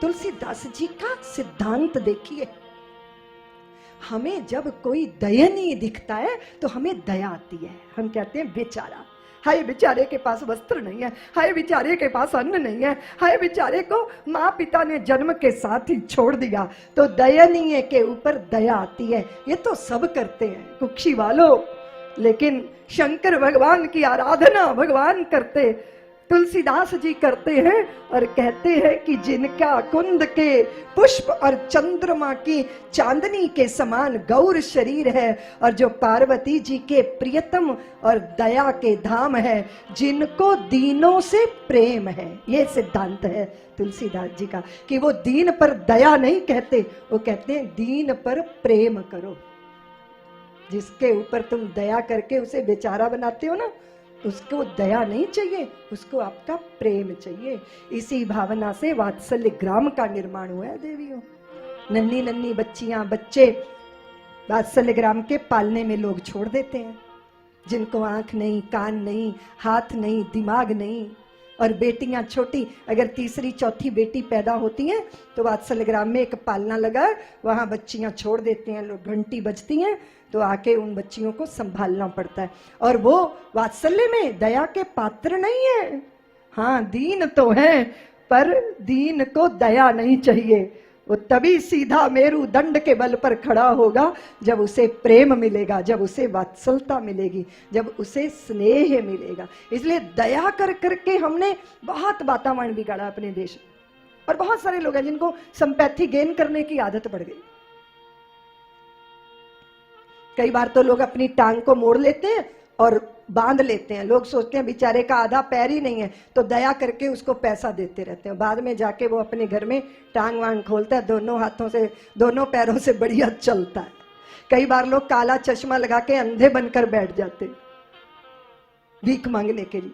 तुलसीदास जी का सिद्धांत देखिए, हमें जब कोई दयनीय दिखता है तो हमें दया आती है। हम कहते हैं बेचारा, हाय बेचारे के पास वस्त्र नहीं है, हाय बेचारे के पास अन्न नहीं है, हाय बेचारे को माँ पिता ने जन्म के साथ ही छोड़ दिया। तो दयनीय के ऊपर दया आती है। ये तो सब करते हैं कुक्षी वालों, लेकिन शंकर भगवान की आराधना भगवान करते, तुलसीदास जी करते हैं और कहते हैं कि जिनका कुंद के पुष्प और चंद्रमा की चांदनी के समान गौर शरीर है, और जो पार्वती जी के प्रियतम और दया के धाम है, जिनको दीनों से प्रेम है। ये सिद्धांत है तुलसीदास जी का कि वो दीन पर दया नहीं कहते, वो कहते हैं दीन पर प्रेम करो। जिसके ऊपर तुम दया करके उसे बेचारा बनाते हो ना, उसको दया नहीं चाहिए, उसको आपका प्रेम चाहिए। इसी भावना से वात्सल्य ग्राम का निर्माण हुआ है देवियों। नन्ही नन्ही बच्चियां बच्चे वात्सल्य ग्राम के पालने में लोग छोड़ देते हैं, जिनको आंख नहीं, कान नहीं, हाथ नहीं, दिमाग नहीं, और बेटियां छोटी, अगर तीसरी चौथी बेटी पैदा होती हैं तो वात्सल्य ग्राम में एक पालना लगा, वहां बच्चियां छोड़ देते हैं लोग। घंटी बजती हैं तो आके उन बच्चियों को संभालना पड़ता है, और वो वात्सल्य में दया के पात्र नहीं है। हाँ, दीन तो है, पर दीन को दया नहीं चाहिए। वो तभी सीधा मेरू दंड के बल पर खड़ा होगा जब उसे प्रेम मिलेगा, जब उसे वात्सलता मिलेगी, जब उसे स्नेह मिलेगा। इसलिए दया कर करके हमने बहुत वातावरण बिगाड़ा अपने देश, और बहुत सारे लोग हैं जिनको संपैथी गेन करने की आदत पड़ गई। कई बार तो लोग अपनी टांग को मोड़ लेते हैं और बांध लेते हैं। लोग सोचते हैं बेचारे का आधा पैर ही नहीं है, तो दया करके उसको पैसा देते रहते हैं। बाद में जाके वो अपने घर में टांग वांग खोलता है, दोनों हाथों से, दोनों पैरों से बढ़िया चलता है। कई बार लोग काला चश्मा लगा के अंधे बनकर बैठ जाते भीख मांगने के लिए।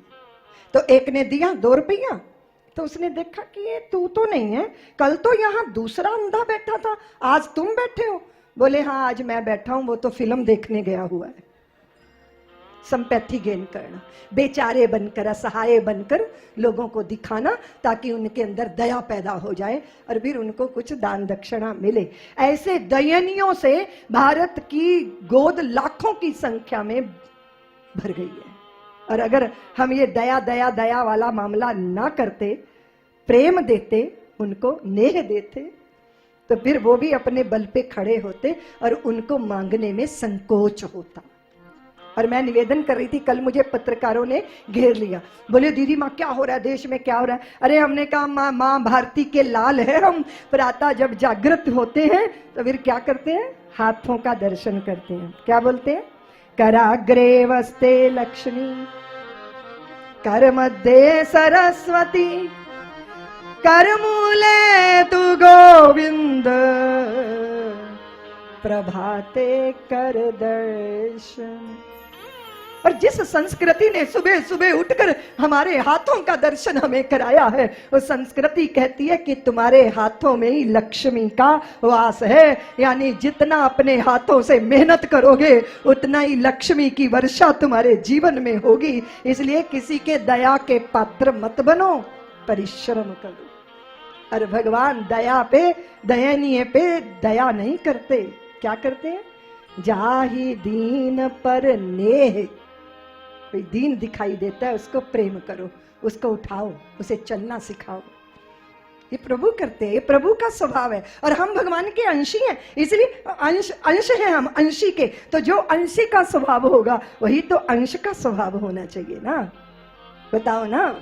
तो एक ने दिया 2 रुपया, तो उसने देखा कि ये तू तो नहीं है, कल तो यहाँ दूसरा अंधा बैठा था, आज तुम बैठे हो। बोले हाँ, आज मैं बैठा हूं, वो तो फिल्म देखने गया हुआ है। संपैथी गेन करना, बेचारे बनकर, असहाय बनकर लोगों को दिखाना, ताकि उनके अंदर दया पैदा हो जाए और फिर उनको कुछ दान दक्षिणा मिले। ऐसे दयनियों से भारत की गोद लाखों की संख्या में भर गई है। और अगर हम ये दया दया दया वाला मामला ना करते, प्रेम देते, उनको नेह देते, तो फिर वो भी अपने बल पे खड़े होते और उनको मांगने में संकोच होता। और मैं निवेदन कर रही थी, कल मुझे पत्रकारों ने घेर लिया, बोले दीदी माँ क्या हो रहा है, देश में क्या हो रहा है। अरे हमने कहा माँ भारती के लाल है हम, प्रातः जब जागृत होते हैं तो फिर क्या करते हैं, हाथों का दर्शन करते हैं। क्या बोलते हैं, कराग्रे वस्ते लक्ष्मी, कर मध्य सरस्वती, करमूले तु गोविंद, प्रभाते कर दर्शन। और जिस संस्कृति ने सुबह सुबह उठकर हमारे हाथों का दर्शन हमें कराया है, वो संस्कृति कहती है कि तुम्हारे हाथों में ही लक्ष्मी का वास है। यानी जितना अपने हाथों से मेहनत करोगे, उतना ही लक्ष्मी की वर्षा तुम्हारे जीवन में होगी। इसलिए किसी के दया के पात्र मत बनो, परिश्रम करो। और भगवान दया पे, दयनीय पे दया नहीं करते। क्या करते हैं, जाहि दीन पर नेह। कोई दीन दिखाई देता है, उसको प्रेम करो, उसको उठाओ, उसे चलना सिखाओ। ये प्रभु करते हैं, ये प्रभु का स्वभाव है। और हम भगवान के अंशी हैं, इसलिए अंश हैं हम, अंशी के। तो जो अंशी का स्वभाव होगा वही तो अंश का स्वभाव होना चाहिए ना। बताओ ना।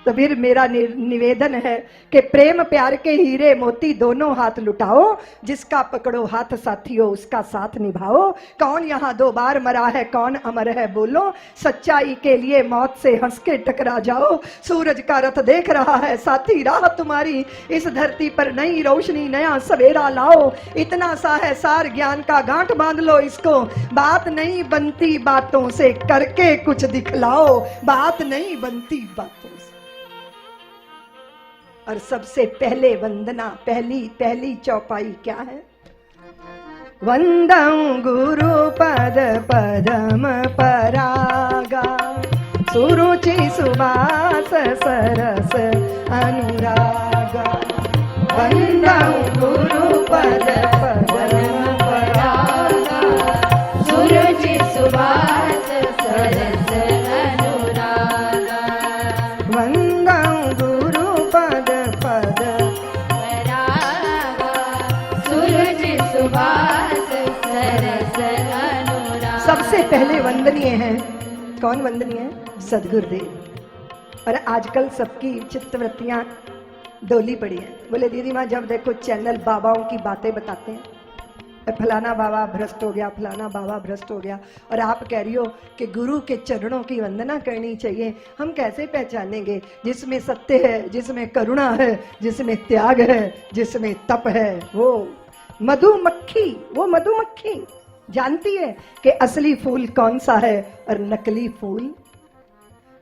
तो फिर मेरा निवेदन है कि प्रेम प्यार के हीरे मोती दोनों हाथ लुटाओ, जिसका पकड़ो हाथ साथियों उसका साथ निभाओ। कौन यहाँ 2 बार मरा है, कौन अमर है बोलो, सच्चाई के लिए मौत से हंस के टकरा जाओ। सूरज का रथ देख रहा है साथी राह तुम्हारी, इस धरती पर नई रोशनी नया सवेरा लाओ। इतना सा है सार ज्ञान का, गांठ बांध लो इसको। बात नहीं बनती बातों से, करके कुछ दिखलाओ। बात नहीं बनती बातों से। और सबसे पहले वंदना, पहली चौपाई क्या है, वंदं गुरु पद पदम परागा, सुरुचि सुबास सरस अनुरागा। वंदनीय हैं। कौन वंदनीय है? सदगुरुदेव। और आजकल सबकी चित्तवृत्तियां डोली पड़ी है। बोले दीदी माँ जब देखो चैनल बाबाओं की बातें बताते हैं, फलाना बाबा भ्रष्ट हो गया, फलाना बाबा भ्रष्ट हो गया, और आप कह रही हो कि गुरु के चरणों की वंदना करनी चाहिए। हम कैसे पहचानेंगे जिसमें सत्य है, जिसमें करुणा है, जिसमें त्याग है, जिसमें तप है? वो मधुमक्खी, वो मधुमक्खी जानती है कि असली फूल कौन सा है और नकली फूल।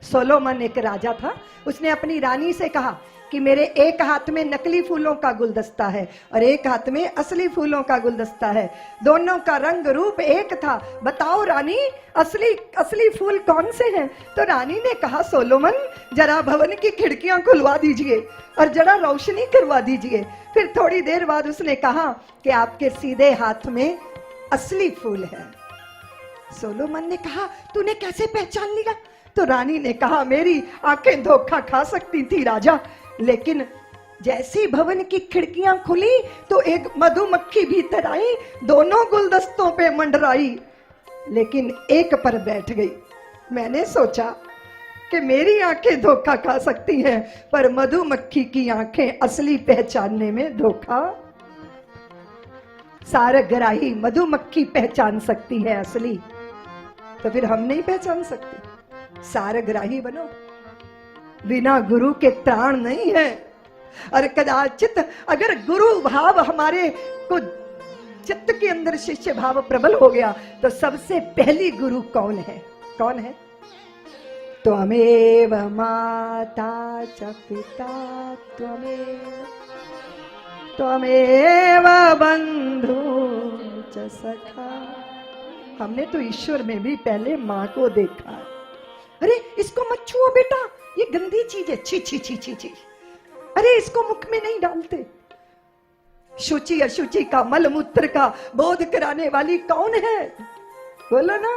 सोलोमन एक राजा था, उसने अपनी रानी से कहा कि मेरे एक हाथ में नकली फूलों का गुलदस्ता है और एक हाथ में असली फूलों का गुलदस्ता है, दोनों का रंग रूप एक था, बताओ रानी असली फूल कौन से हैं? तो रानी ने कहा सोलोमन जरा भवन की खिड़कियां खुलवा दीजिए और जरा रोशनी करवा दीजिए। फिर थोड़ी देर बाद उसने कहा कि आपके सीधे हाथ में असली फूल है। सोलोमन ने कहा तूने कैसे पहचान लिया? तो रानी ने कहा मेरी आंखें धोखा खा सकती थी राजा, लेकिन जैसी भवन की खिड़कियां खुली तो एक मधुमक्खी भीतर आई, दोनों गुलदस्तों पे मंडराई, लेकिन एक पर बैठ गई। मैंने सोचा कि मेरी आंखें धोखा खा सकती हैं, पर मधुमक्खी की आंखें असली पहचानने में धोखा। सारग्राही मधुमक्खी पहचान सकती है असली, तो फिर हम नहीं पहचान सकते? सारग्राही बनो। बिना गुरु के त्राण नहीं है। और कदाचित अगर गुरु भाव हमारे को चित्त के अंदर शिष्य भाव प्रबल हो गया तो सबसे पहली गुरु कौन है? कौन है? त्वमेव माता च पिता त्वमेव बंधु च सखा। हमने तो ईश्वर में भी पहले माँ को देखा। अरे इसको मत छुओ बेटा, ये गंदी चीज है, छी छी छी छी छी। अरे इसको मुख में नहीं डालते। शुचि अशुचि का, मलमूत्र का बोध कराने वाली कौन है? बोलो ना।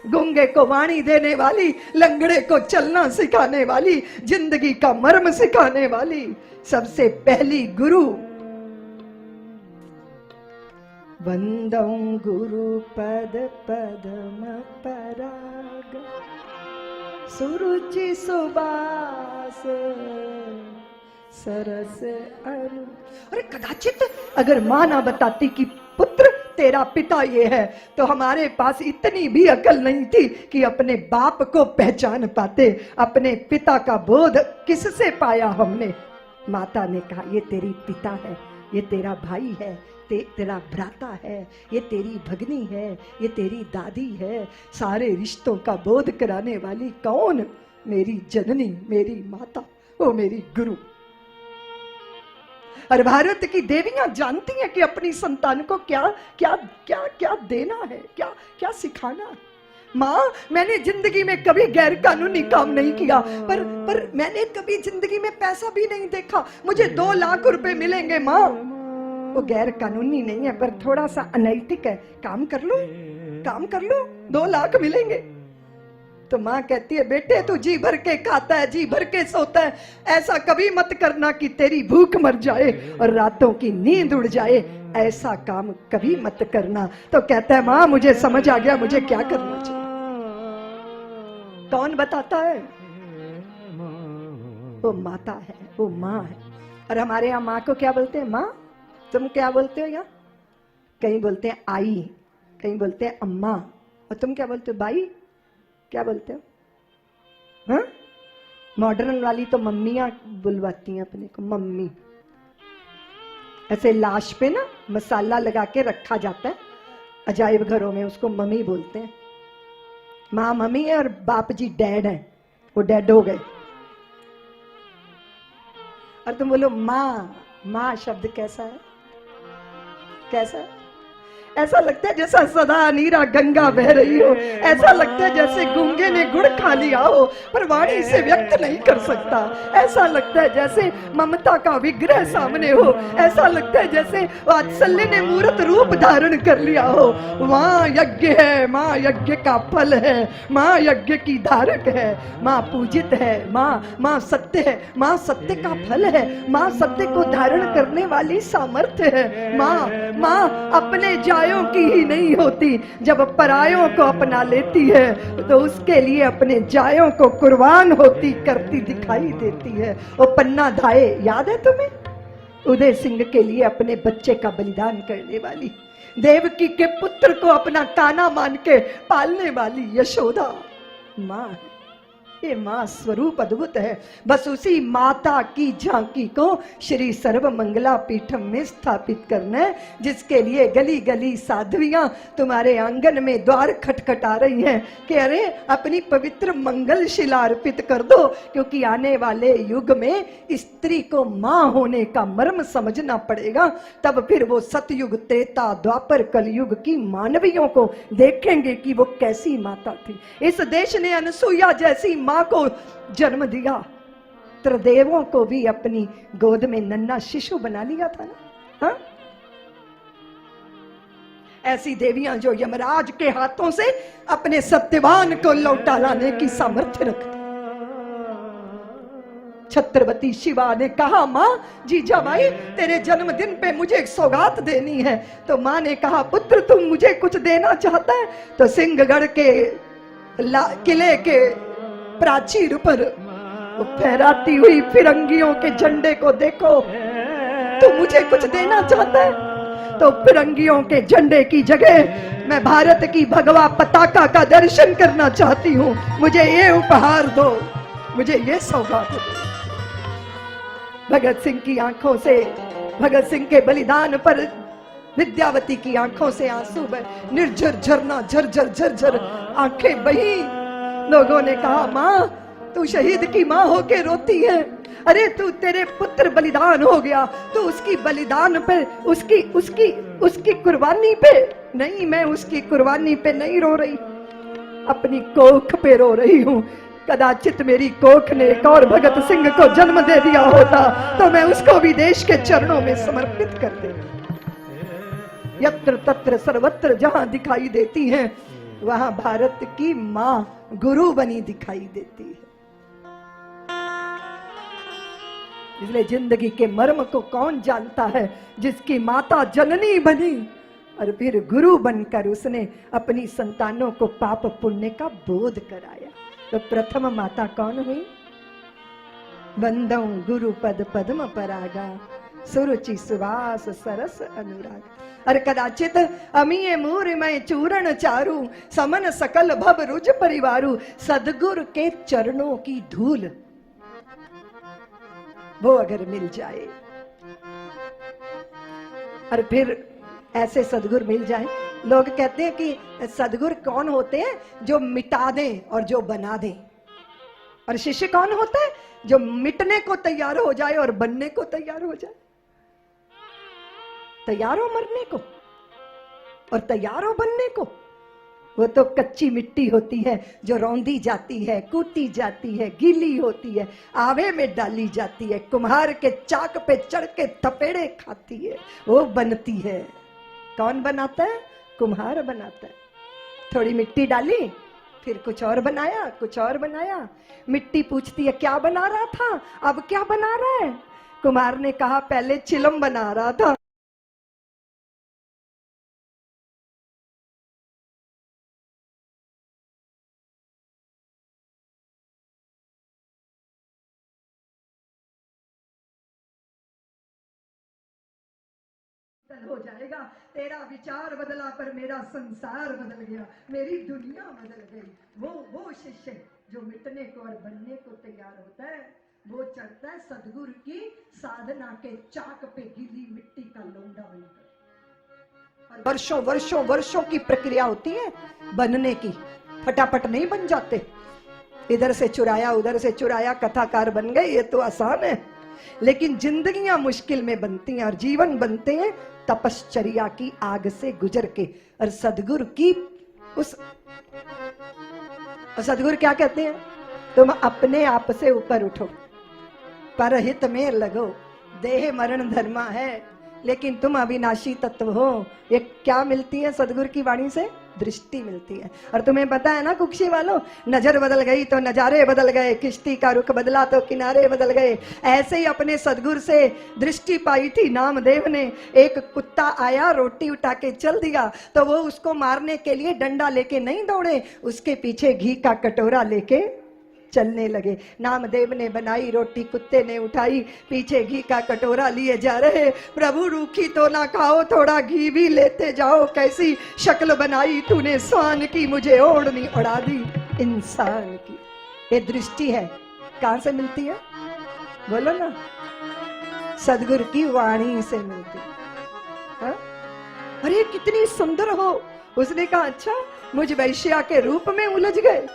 गूंगे को वाणी देने वाली, लंगड़े को चलना सिखाने वाली, जिंदगी का मर्म सिखाने वाली सबसे पहली गुरु। वंदौ गुरु पद पद्म पराग सुरुचि सुबास सरस अनु। अरे कदाचित अगर मां ना बताती कि पुत्र तेरा पिता ये है, तो हमारे पास इतनी भी अकल नहीं थी कि अपने बाप को पहचान पाते। अपने पिता का बोध किससे पाया हमने? माता ने कहा ये तेरी पिता है, ये तेरा भाई है, तेरा भ्राता है, ये तेरी भगनी है, ये तेरी दादी है। सारे रिश्तों का बोध कराने वाली कौन? मेरी जननी, मेरी माता, वो मेरी गुरु। और भारत की देवियां जानती हैं कि अपनी संतान को क्या क्या क्या क्या देना है, क्या क्या सिखाना है। माँ मैंने जिंदगी में कभी गैर कानूनी काम नहीं किया, पर मैंने कभी जिंदगी में पैसा भी नहीं देखा। मुझे 2 लाख रुपए मिलेंगे माँ, वो गैर कानूनी नहीं है पर थोड़ा सा अनैतिक है, काम कर लो 2 लाख मिलेंगे। तो माँ कहती है बेटे तू जी भर के खाता है, जी भर के सोता है, ऐसा कभी मत करना कि तेरी भूख मर जाए और रातों की नींद उड़ जाए, ऐसा काम कभी मत करना। तो कहता है माँ मुझे समझ आ गया, मुझे क्या करना चाहिए। कौन बताता है? वो माता है, वो माँ है। और हमारे यहाँ माँ को क्या बोलते हैं? माँ। तुम क्या बोलते हो यहाँ? कहीं बोलते हैं आई, कहीं बोलते हैं अम्मा, और तुम क्या बोलते हो? बाई। क्या बोलते हो? हाँ, मॉडर्न वाली तो मम्मियां बुलवाती हैं अपने को, मम्मी। ऐसे लाश पे ना मसाला लगा के रखा जाता है अजायब घरों में, उसको मम्मी बोलते हैं। माँ मम्मी है और बाप जी डैड है, वो डैड हो गए। और तुम बोलो माँ। माँ शब्द कैसा है? कैसा है? ऐसा लगता है जैसा सदा नीरा गंगा बह रही हो, ऐसा लगता है जैसे गूंगे ने गुड़ खा लिया हो पर वाणी से व्यक्त नहीं कर सकता, ऐसा लगता है जैसे ममता का विग्रह सामने हो, ऐसा लगता है जैसे वात्सल्य ने मूर्त रूप धारण कर लिया हो। माँ यज्ञ है, माँ यज्ञ का फल है, माँ यज्ञ की धारक है, माँ पूजित है, माँ सत्य है, माँ सत्य का फल है, माँ सत्य को धारण करने वाली सामर्थ्य है। माँ अपने परायों की ही नहीं होती। जब परायों को अपना लेती है तो उसके लिए अपने जायों को कुर्बान होती करती दिखाई देती है। वो पन्ना धाये याद है तुम्हें? उदय सिंह के लिए अपने बच्चे का बलिदान करने वाली, देवकी के पुत्र को अपना काना मान के पालने वाली यशोदा माँ है। ये मां स्वरूप अद्भुत है। बस उसी माता की झांकी को श्री सर्व मंगला पीठम में स्थापित करना है, जिसके लिए गली गली साध्वियां तुम्हारे आंगन में द्वार खटखटा रही हैं कि अरे अपनी पवित्र मंगल शिला अर्पित कर दो, क्योंकि आने वाले युग में स्त्री को मां होने का मर्म समझना पड़ेगा। तब फिर वो सतयुग, त्रेता, द्वापर, कलयुग की मानवियों को देखेंगे कि वो कैसी माता थी। इस देश ने अनसुईया जैसी मां को जन्म दिया, त्रिदेवों को भी अपनी गोद में नन्हा शिशु बना लिया था ना। हा? ऐसी देवियां जो यमराज के हाथों से अपने सत्यवान को लौटा लाने की सामर्थ्य रखती। छत्रवती शिवा ने कहा, मां जीजाबाई तेरे जन्मदिन पे मुझे एक सौगात देनी है। तो मां ने कहा, पुत्र तुम मुझे कुछ देना चाहता है? तो सिंहगढ़ के किले के प्राचीर पर फहराती हुई फिरंगियों के झंडे को देखो, तू मुझे कुछ देना चाहता है? तो फिरंगियों के झंडे की जगह मैं भारत की भगवा पताका का दर्शन करना चाहती हूँ। मुझे ये उपहार दो, मुझे ये सौगात दो। भगत सिंह की आंखों से, भगत सिंह के बलिदान पर विद्यावती की आंखों से आंसू बहे, निर्झर झरना झरझर झरझर आंखें बही। लोगों ने कहा, मां तू शहीद की मां होके रोती है। अरे तू, तेरे पुत्र बलिदान हो गया, तो उसकी बलिदान पे, उसकी उसकी उसकी कुर्बानी पे नहीं, मैं उसकी कुर्बानी पे नहीं रो रही, अपनी कोख पे रो रही हूं। कदाचित मेरी कोख ने एक और भगत सिंह को जन्म दे दिया होता तो मैं उसको भी देश के चरणों में समर्पित कर देती। यत्र तत्र सर्वत्र जहां दिखाई देती है वहां भारत की मां गुरु बनी दिखाई देती है। इसलिए जिंदगी के मर्म को कौन जानता है? जिसकी माता जननी बनी और फिर गुरु बनकर उसने अपनी संतानों को पाप पुण्य का बोध कराया। तो प्रथम माता कौन हुई? बंदौ गुरु पद पद्म परागा, सुरुचि सुवास सरस अनुराग। और कदाचित अमीय मूर मैं चूरण चारू, समन सकल भव रुज परिवारू। सदगुरु के चरणों की धूल वो अगर मिल जाए, और फिर ऐसे सदगुरु मिल जाए। लोग कहते हैं कि सदगुरु कौन होते हैं? जो मिटा दें और जो बना दें। और शिष्य कौन होता है? जो मिटने को तैयार हो जाए और बनने को तैयार हो जाए। तैयार हो मरने को और तैयार हो बनने को। वो तो कच्ची मिट्टी होती है जो रौंदी जाती है, कूटी जाती है, गीली होती है, आवे में डाली जाती है, कुम्हार के चाक पे चढ़ के थपेड़े खाती है, वो बनती है। कौन बनाता है? कुम्हार बनाता है। थोड़ी मिट्टी डाली, फिर कुछ और बनाया, कुछ और बनाया। मिट्टी पूछती है क्या बना रहा था, अब क्या बना रहा है? कुम्हार ने कहा पहले चिलम बना रहा था। हो जाएगा। तेरा विचार बदला पर मेरा संसार बदल गया, मेरी दुनिया बदल गई। वो शिष्य जो मिटने को और बनने को तैयार होता है, वो चढ़ता है सदगुरु की साधना के चाक पे गीली मिट्टी का लोंडा बनकर। और वर्षों वर्षों वर्षों की प्रक्रिया होती है बनने की, फटाफट नहीं बन जाते। इधर से चुराया, उधर से चुराया, कथाकार बन गए, ये तो आसान है। लेकिन जिंदगियां मुश्किल में बनती हैं और जीवन बनते हैं तपश्चर्या की आग से गुजर के। और सदगुरु की उस सदगुरु क्या कहते हैं? तुम अपने आप से ऊपर उठो, परहित में लगो, देह मरण धर्मा है, लेकिन तुम अविनाशी तत्व हो। ये क्या मिलती है सदगुरु की वाणी से? दृष्टि मिलती है। और तुम्हें पता है ना कुक्षी वालों, नजर बदल गई तो नजारे बदल गए, किश्ती का रुख बदला तो किनारे बदल गए। ऐसे ही अपने सदगुरु से दृष्टि पाई थी नामदेव ने। एक कुत्ता आया, रोटी उठा के चल दिया, तो वो उसको मारने के लिए डंडा लेके नहीं दौड़े, उसके पीछे घी का कटोरा लेके चलने लगे। नामदेव ने बनाई रोटी, कुत्ते ने उठाई, पीछे घी का कटोरा लिए जा रहे। प्रभु रूखी तो ना खाओ, थोड़ा घी भी लेते जाओ। कैसी शक्ल बनाई तूने स्वान की, मुझे ओढ़नी उड़ा दी इंसान की। ये दृष्टि है, कहां से मिलती है? बोलो ना, सदगुरु की वाणी से मिलती है। हाँ? अरे कितनी सुंदर हो। उसने कहा अच्छा, मुझ वैश्या के रूप में उलझ गए?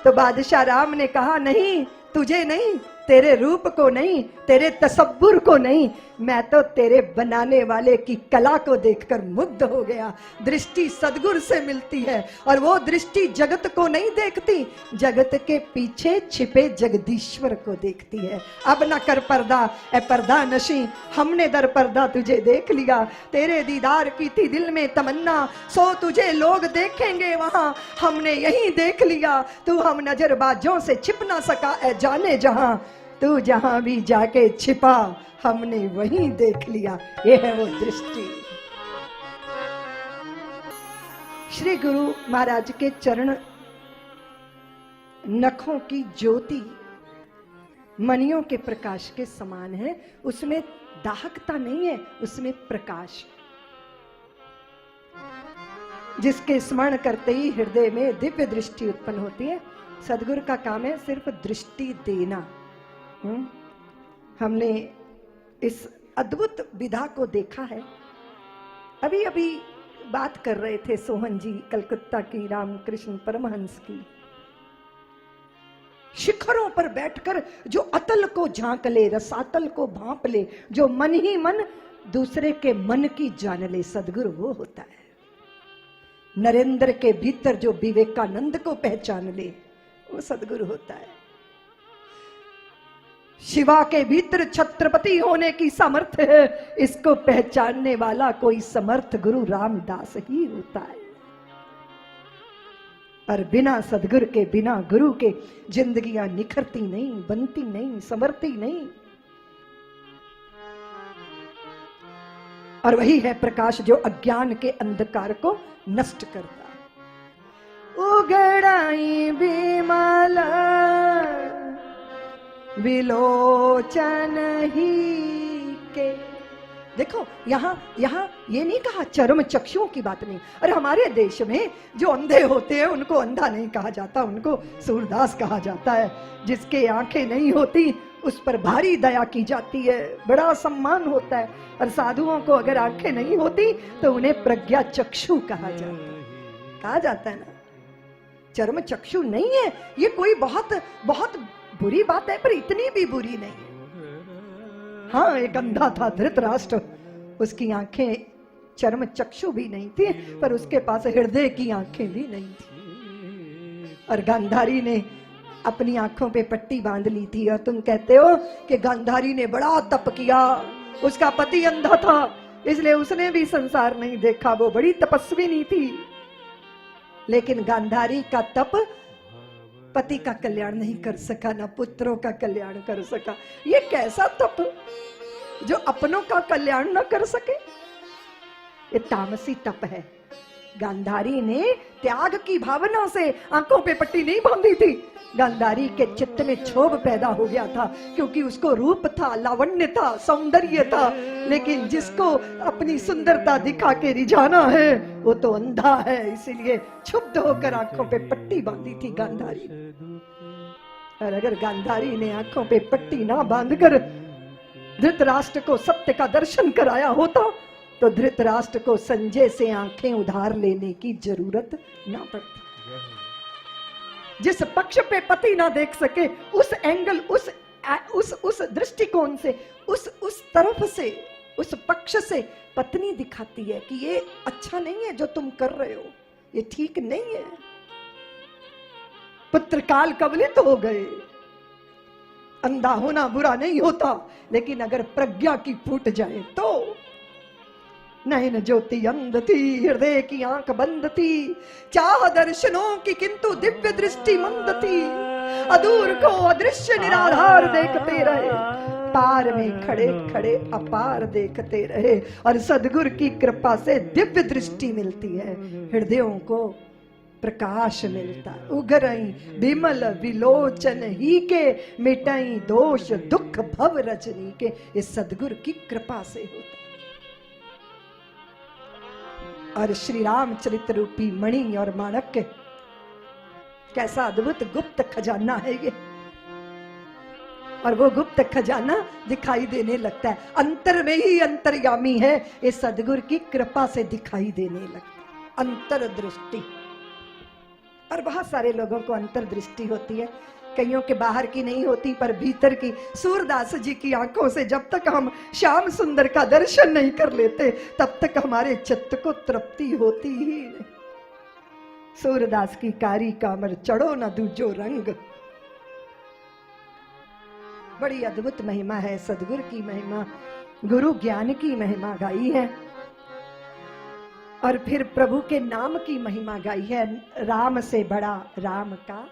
तो बादशाह राम ने कहा नहीं, तुझे नहीं, तेरे रूप को नहीं, तेरे तसव्वुर को नहीं, मैं तो तेरे बनाने वाले की कला को देखकर मुग्ध हो गया। दृष्टि सदगुरु से मिलती है, और वो दृष्टि जगत को नहीं देखती, जगत के पीछे छिपे जगदीश्वर को देखती है। अब न कर पर्दा ए पर्दा नशी, हमने दर पर्दा तुझे देख लिया। तेरे दीदार की थी दिल में तमन्ना, सो तुझे लोग देखेंगे वहां, हमने यही देख लिया। तू हम नजरबाजों से छिप ना सका ए जाने जहां, तू जहां भी जाके छिपा हमने वहीं देख लिया। ये है वो दृष्टि। श्री गुरु महाराज के चरण नखों की ज्योति मणियों के प्रकाश के समान है। उसमें दाहकता नहीं है, उसमें प्रकाश। जिसके स्मरण करते ही हृदय में दिव्य दृष्टि उत्पन्न होती है। सदगुरु का काम है सिर्फ दृष्टि देना। हमने इस अद्भुत विधा को देखा है। अभी अभी बात कर रहे थे सोहन जी कलकत्ता की रामकृष्ण परमहंस की। शिखरों पर बैठकर जो अतल को झांक ले, रसातल को भांप ले, जो मन ही मन दूसरे के मन की जान ले, सदगुरु वो होता है। नरेंद्र के भीतर जो विवेकानंद को पहचान ले, वो सदगुरु होता है। शिवा के भीतर छत्रपति होने की सामर्थ्य है, इसको पहचानने वाला कोई समर्थ गुरु रामदास ही होता है। और बिना सदगुरु के, बिना गुरु के जिंदगियां निखरती नहीं, बनती नहीं, संवरती नहीं। और वही है प्रकाश जो अज्ञान के अंधकार को नष्ट करता है। उगड़ाई बिमला विलोचन ही के। देखो यहाँ ये नहीं कहा चरम चक्षुओं की बात नहीं। अरे हमारे देश में जो अंधे होते हैं उनको अंधा नहीं कहा जाता, उनको सूरदास कहा जाता है। जिसके आंखें नहीं होती उस पर भारी दया की जाती है, बड़ा सम्मान होता है। और साधुओं को अगर आंखें नहीं होती तो उन्हें प्रज्ञा चक्षु कहा जाता है ना। चरम चक्षु नहीं है ये कोई बहुत बहुत बुरी बात है, पर इतनी भी बुरी नहीं है। हाँ, एक अंधा था धृतराष्ट्र, उसकी आंखें चरम चक्षु भी नहीं थी, पर उसके पास हृदय की आंखें भी नहीं थी। और गांधारी ने अपनी आंखों पे पट्टी बांध ली थी। और तुम कहते हो कि गांधारी ने बड़ा तप किया, उसका पति अंधा था इसलिए उसने भी संसार नहीं देखा, वो बड़ी तपस्विनी थी। लेकिन गांधारी का तप पति का कल्याण नहीं कर सका, ना पुत्रों का कल्याण कर सका। ये कैसा तप जो अपनों का कल्याण न कर सके? ये तामसी तप है। गांधारी ने त्याग की भावना से आंखों पे पट्टी नहीं बांधी थी। गांधारी के चित्त में क्षोभ पैदा हो गया था, क्योंकि उसको रूप था, लावण्य था, सौंदर्य था। लेकिन जिसको अपनी सुंदरता दिखा के रिझाना है वो तो अंधा है, इसीलिए क्षुब्ध होकर आंखों पे पट्टी बांधी थी गांधारी। और अगर गांधारी ने आंखों पे पट्टी ना बांधकर धृतराष्ट्र को सत्य का दर्शन कराया होता तो धृतराष्ट्र को संजय से आंखें उधार लेने की जरूरत ना पड़ती। जिस पक्ष पे पति ना देख सके, उस एंगल, उस दृष्टिकोण से, उस तरफ से, उस पक्ष से पत्नी दिखाती है कि ये अच्छा नहीं है जो तुम कर रहे हो, ये ठीक नहीं है। पुत्र काल कवलित हो गए। अंधा होना बुरा नहीं होता, लेकिन अगर प्रज्ञा की फूट जाए तो नयन ज्योति अंध थी, हृदय की आंख बंद थी, चाह दर्शनों की किंतु दिव्य दृष्टि मंद थी। अदूर को अदृश्य निराधार देखते रहे, पार में खड़े खड़े अपार देखते रहे। और सदगुरु की कृपा से दिव्य दृष्टि मिलती है, हृदयों को प्रकाश मिलता। उगरई विमल विलोचन ही के, मिटाई दोष दुख भव रजनी के। इस सदगुरु की कृपा से होता। और श्री रामचरित रूपी मणि और माणक्य, कैसा अद्भुत गुप्त खजाना है ये। और वो गुप्त खजाना दिखाई देने लगता है, अंतर में ही अंतर्यामी है। इस सदगुरु की कृपा से दिखाई देने लगता है अंतर्दृष्टि। और बहुत सारे लोगों को अंतर्दृष्टि होती है, कईयों के बाहर की नहीं होती पर भीतर की। सूरदास जी की आंखों से जब तक हम श्याम सुंदर का दर्शन नहीं कर लेते तब तक हमारे चित्त को तृप्ति होती ही नहीं। सूरदास की कारी कामर चढ़ो न दूजो रंग। बड़ी अद्भुत महिमा है सदगुरु की महिमा, गुरु ज्ञान की महिमा गाई है। और फिर प्रभु के नाम की महिमा गाई है, राम से बड़ा राम का।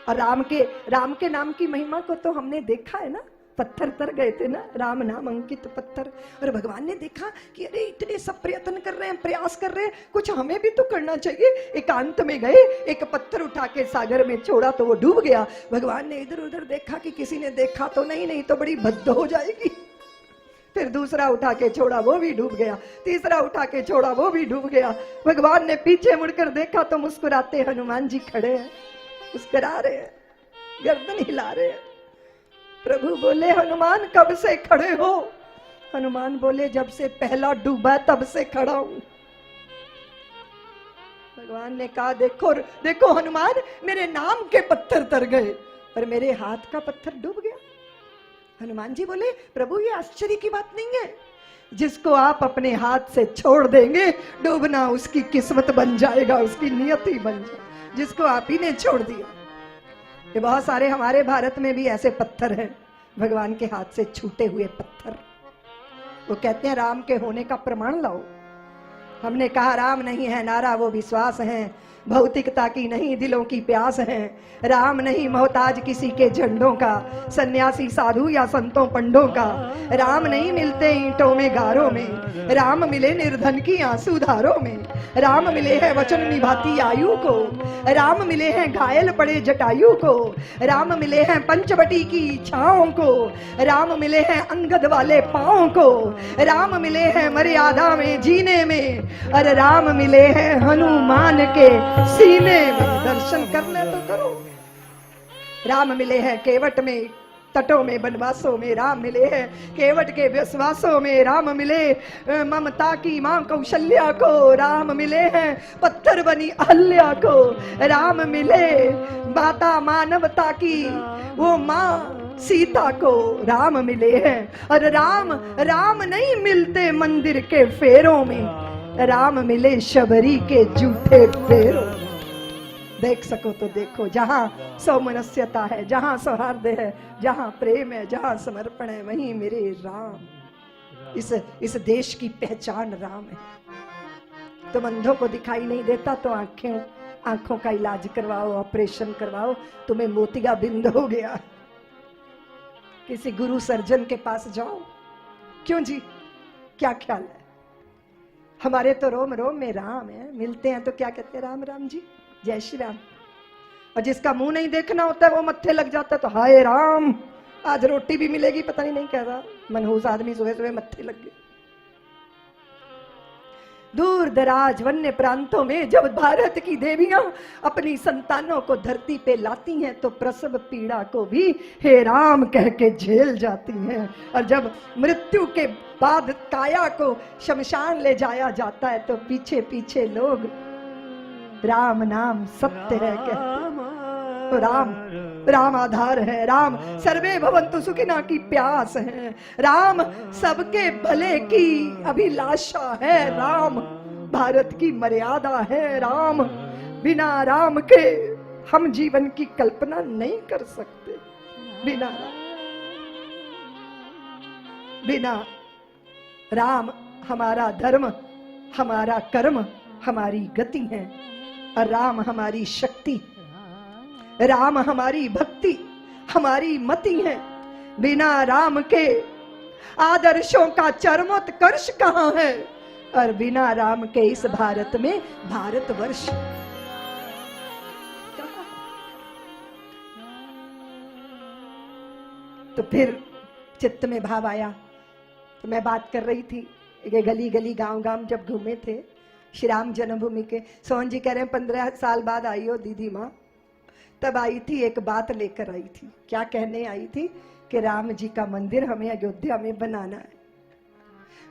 और राम के नाम की महिमा को तो हमने देखा है ना, पत्थर तर गए थे ना, राम नाम अंकित पत्थर। और भगवान ने देखा कि अरे इतने सब प्रयत्न कर रहे हैं, प्रयास कर रहे हैं, कुछ हमें भी तो करना चाहिए। एकांत में गए, एक पत्थर उठा के सागर में छोड़ा तो वो डूब गया। भगवान ने इधर उधर देखा कि किसी ने देखा तो नहीं तो बड़ी भद्द हो जाएगी। फिर दूसरा उठा के छोड़ा, वो भी डूब गया। तीसरा उठा के छोड़ा, वो भी डूब गया। भगवान ने पीछे मुड़कर देखा तो मुस्कुराते हनुमान जी खड़े हैं, मुस्कुरा रहे हैं, गर्दन हिला रहे हैं। प्रभु बोले हनुमान कब से खड़े हो? हनुमान बोले जब से पहला डूबा तब से खड़ा हूं। भगवान ने कहा देखो देखो हनुमान, मेरे नाम के पत्थर तर गए और मेरे हाथ का पत्थर डूब गया। हनुमान जी बोले प्रभु ये आश्चर्य की बात नहीं है, जिसको आप अपने हाथ से छोड़ देंगे डूबना उसकी किस्मत बन जाएगा, उसकी नियति बन जाएगी, जिसको आप ही ने छोड़ दिया। ये बहुत सारे हमारे भारत में भी ऐसे पत्थर हैं, भगवान के हाथ से छूटे हुए पत्थर। वो कहते हैं राम के होने का प्रमाण लाओ। हमने कहा राम नहीं है नारा वो विश्वास है, भौतिकता की नहीं दिलों की प्यास है। राम नहीं मोहताज किसी के झंडों का, सन्यासी साधु या संतों पंडों का। राम नहीं मिलते ईंटों में गारों में, राम मिले निर्धन की आंसू धारों में। राम मिले हैं वचन निभाती आयु को, राम मिले हैं घायल पड़े जटायु को। राम मिले हैं पंचवटी की इच्छाओं को, राम मिले हैं अंगद वाले पांवों को। राम मिले हैं मर्यादा में जीने में, और राम मिले हैं हनुमान के सीने में। दर्शन करना तो करो। राम मिले हैं केवट में, तटों में, बनवासों में। राम मिले हैं केवट के विश्वासों में। राम मिले ममता की मां कौशल्या को, राम मिले हैं पत्थर बनी अहल्या को। राम मिले माता मानवता की वो मां सीता को, राम मिले हैं। और राम नहीं मिलते मंदिर के फेरों में, राम मिले शबरी के जूठे फेरों। देख सको तो देखो, जहां सौमनस्यता है, जहां सौहार्द है, जहां प्रेम है, जहां समर्पण है, वहीं मेरे राम। इस देश की पहचान राम है। तुम अंधों को दिखाई नहीं देता तो आंखों का इलाज करवाओ, ऑपरेशन करवाओ, तुम्हें मोतियाबिंद हो गया, किसी गुरु सर्जन के पास जाओ। क्यों जी, क्या ख्याल है? हमारे तो रोम रोम में राम है, मिलते हैं तो क्या कहते हैं राम राम जी, जय श्री राम। और जिसका मुंह नहीं देखना होता है वो मत्थे लग जाता है, तो हाय राम आज रोटी भी मिलेगी पता नहीं कह रहा। मनहूस आदमी सुबह सुबह मत्थे लग गए। दूर दराज वन्य प्रांतों में जब भारत की देवियां अपनी संतानों को धरती पे लाती हैं तो प्रसव पीड़ा को भी हे राम कह के झेल जाती हैं। और जब मृत्यु के बाद काया को शमशान ले जाया जाता है तो पीछे पीछे लोग राम नाम सत्य है कहते। तो राम आधार है, राम सर्वे भवन्तु सुखिना की प्यास है, राम सबके भले की अभिलाषा है, राम भारत की मर्यादा है। राम बिना राम के हम जीवन की कल्पना नहीं कर सकते। बिना राम हमारा धर्म, हमारा कर्म, हमारी गति है, और राम हमारी शक्ति, राम हमारी भक्ति, हमारी मति है। बिना राम के आदर्शों का चरमोत्कर्ष कहां है, और बिना राम के इस भारत में भारतवर्ष कहां। तो फिर चित्त में भाव आया, तो मैं बात कर रही थी, ये गली गली गांव गांव जब घूमे थे श्री राम जन्मभूमि के, सोहन जी कह रहे हैं 15 साल बाद आई हो दीदी माँ, तब आई थी, एक बात लेकर आई थी। क्या कहने आई थी कि राम जी का मंदिर हमें अयोध्या में बनाना है,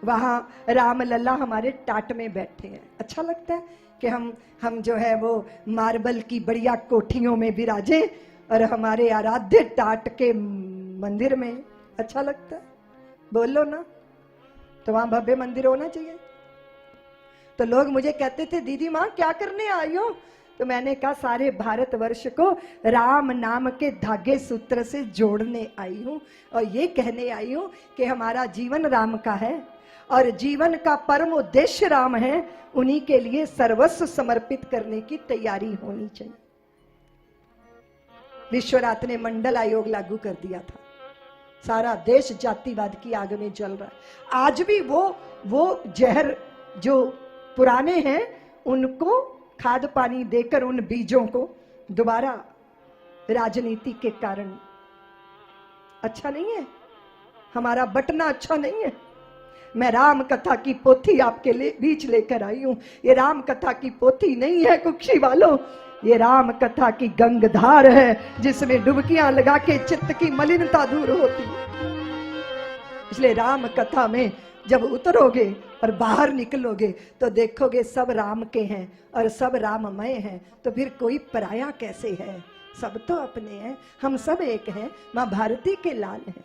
वहां राम लल्ला हमारे टाट में बैठे हैं। अच्छा लगता है कि हम जो है वो मार्बल की बढ़िया कोठियों में विराजे और हमारे आराध्य टाट के मंदिर में। अच्छा लगता है, बोलो ना। तो वहां भव्य मंदिर होना चाहिए। तो लोग मुझे कहते थे दीदी माँ क्या करने आई हो, तो मैंने कहा सारे भारतवर्ष को राम नाम के धागे सूत्र से जोड़ने आई हूं, और ये कहने आई हूं कि हमारा जीवन राम का है और जीवन का परम उद्देश्य राम है। उन्हीं के लिए सर्वस्व समर्पित करने की तैयारी होनी चाहिए। विश्वरात ने मंडल आयोग लागू कर दिया था, सारा देश जातिवाद की आग में जल रहा है। आज भी वो जहर जो पुराने हैं उनको खाद पानी देकर उन बीजों को दोबारा राजनीति के कारण, अच्छा नहीं है, हमारा बटना अच्छा नहीं है। मैं राम कथा की पोथी आपके बीच लेकर आई हूं। ये राम कथा की पोथी नहीं है कुक्षी वालों, ये राम कथा की गंगधार है जिसमें डुबकियां लगा के चित्त की मलिनता दूर होती है। इसलिए राम कथा में जब उतरोगे और बाहर निकलोगे तो देखोगे सब राम के हैं और सब राममय हैं, तो फिर कोई पराया कैसे है, सब तो अपने हैं, हम सब एक हैं, मां भारती के लाल हैं।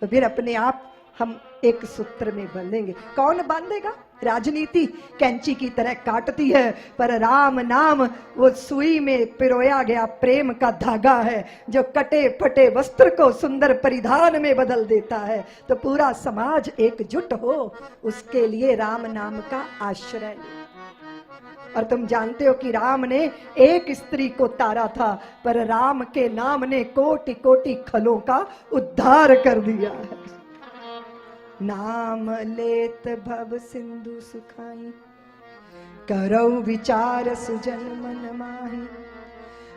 तो फिर अपने आप हम एक सूत्र में बंधेंगे। कौन बांधेगा? राजनीति कैंची की तरह काटती है, पर राम नाम वो सुई में पिरोया गया प्रेम का धागा है जो कटे फटे वस्त्र को सुंदर परिधान में बदल देता है। तो पूरा समाज एकजुट हो, उसके लिए राम नाम का आश्रय। और तुम जानते हो कि राम ने एक स्त्री को तारा था, पर राम के नाम ने कोटि कोटि खलों का उद्धार कर दिया है। नाम लेत भव सिंधु सुखाई, करौ विचार सुजन मन माही।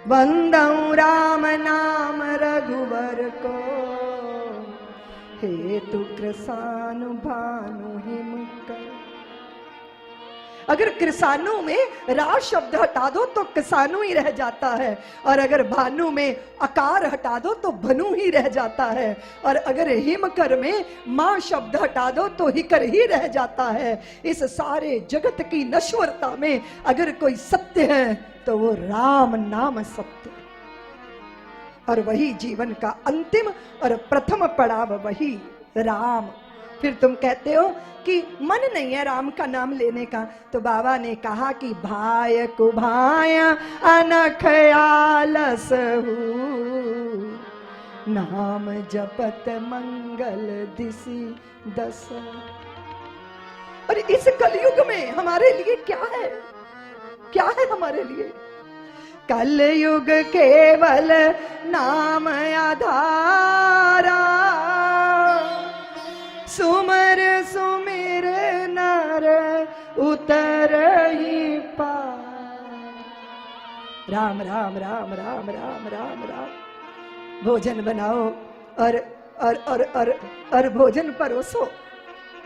वंदौ राम नाम रघुवर को, हेतु कृसानु भानु हिम कर। अगर कृसानु में रा शब्द हटा दो तो किसानु ही रह जाता है, और अगर भानु में अकार हटा दो तो भनु ही रह जाता है, और अगर हिमकर में मां शब्द हटा दो तो हिकर ही रह जाता है। इस सारे जगत की नश्वरता में अगर कोई सत्य है तो वो राम नाम सत्य, और वही जीवन का अंतिम और प्रथम पड़ाव वही राम। फिर तुम कहते हो कि मन नहीं है राम का नाम लेने का, तो बाबा ने कहा कि भाय कुभाया अनख आलसहु, नाम जपत मंगल दिसि दस। और इस कलयुग में हमारे लिए क्या है, क्या है हमारे लिए? कलयुग केवल नाम आधारा, सुमर सुमिर नर उतर ही पार। राम राम राम राम राम राम राम। भोजन बनाओ और भोजन परोसो।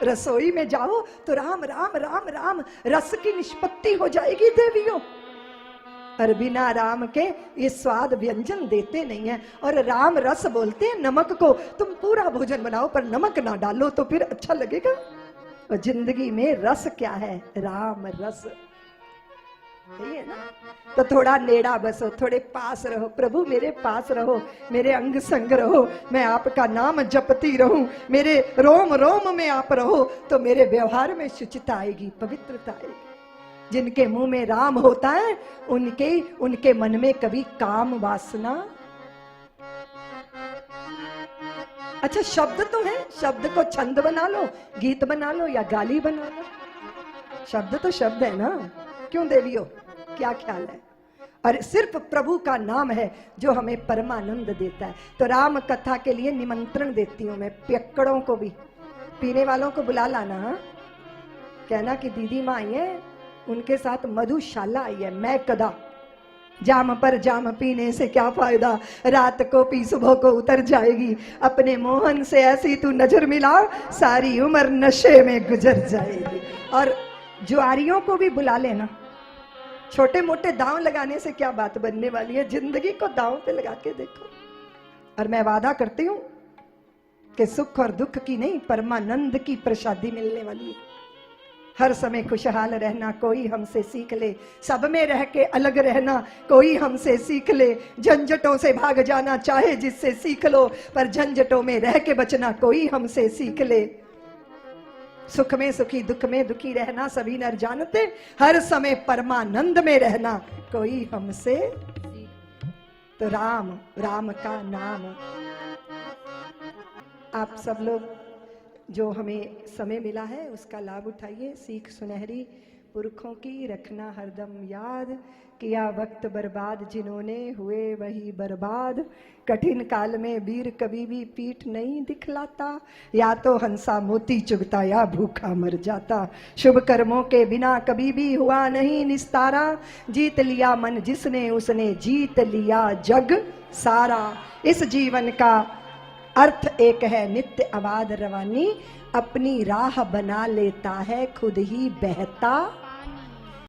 रसोई में जाओ तो राम राम राम राम रस की निष्पत्ति हो जाएगी देवियों। और बिना राम के ये स्वाद व्यंजन देते नहीं है। और राम रस बोलते हैं नमक को। तुम पूरा भोजन बनाओ पर नमक ना डालो तो फिर अच्छा लगेगा? और जिंदगी में रस क्या है? राम रस है ना। तो थोड़ा नेड़ा बसो, थोड़े पास रहो। प्रभु मेरे पास रहो, मेरे अंग संग रहो, मैं आपका नाम जपती रहूं, मेरे रोम रोम में आप रहो, तो मेरे व्यवहार में शुचिता आएगी, पवित्रता आएगी। जिनके मुंह में राम होता है उनके मन में कभी काम वासना अच्छा शब्द तो है, शब्द को छंद बना लो, गीत बना लो या गाली बना लो, शब्द तो शब्द है ना। क्यों देवियों, क्या ख्याल है? और सिर्फ प्रभु का नाम है जो हमें परमानंद देता है। तो राम कथा के लिए निमंत्रण देती हूं मैं, पियक्कड़ों को भी, पीने वालों को बुला लाना, कहना कि दीदी माँ आई है, उनके साथ मधुशाला आई है, मैं कदा जाम पर जाम पीने से क्या फायदा, रात को पी सुबह को उतर जाएगी, अपने मोहन से ऐसी तू नजर मिला, सारी उम्र नशे में गुजर जाएगी। और जुआरियों को भी बुला लेना, छोटे मोटे दांव लगाने से क्या बात बनने वाली है, जिंदगी को दांव पे लगा के देखो। और मैं वादा करती हूं कि सुख और दुख की नहीं, परमानंद की प्रसादी मिलने वाली है। हर समय खुशहाल रहना कोई हमसे सीख ले, सब में रह के अलग रहना कोई हमसे सीख ले, झंझटों से भाग जाना चाहे जिससे सीख लो, पर झंझटों में रह के बचना कोई हमसे सीख ले। सुख में सुखी दुख में दुखी रहना सभी नर जानते, हर समय परमानंद में रहना कोई हमसे। तो राम, राम का नाम। आप सब लोग जो हमें समय मिला है उसका लाभ उठाइए। सीख सुनहरी पुरखों की रखना हरदम याद, किया वक्त बर्बाद जिन्होंने हुए वही बर्बाद। कठिन काल में वीर कभी भी पीठ नहीं दिखलाता, या तो हंसा मोती चुगता या भूखा मर जाता। शुभ कर्मों के बिना कभी भी हुआ नहीं निस्तारा, जीत लिया मन जिसने उसने जीत लिया जग सारा। इस जीवन का अर्थ एक है नित्य आबाद रवानी, अपनी राह बना लेता है खुद ही बहता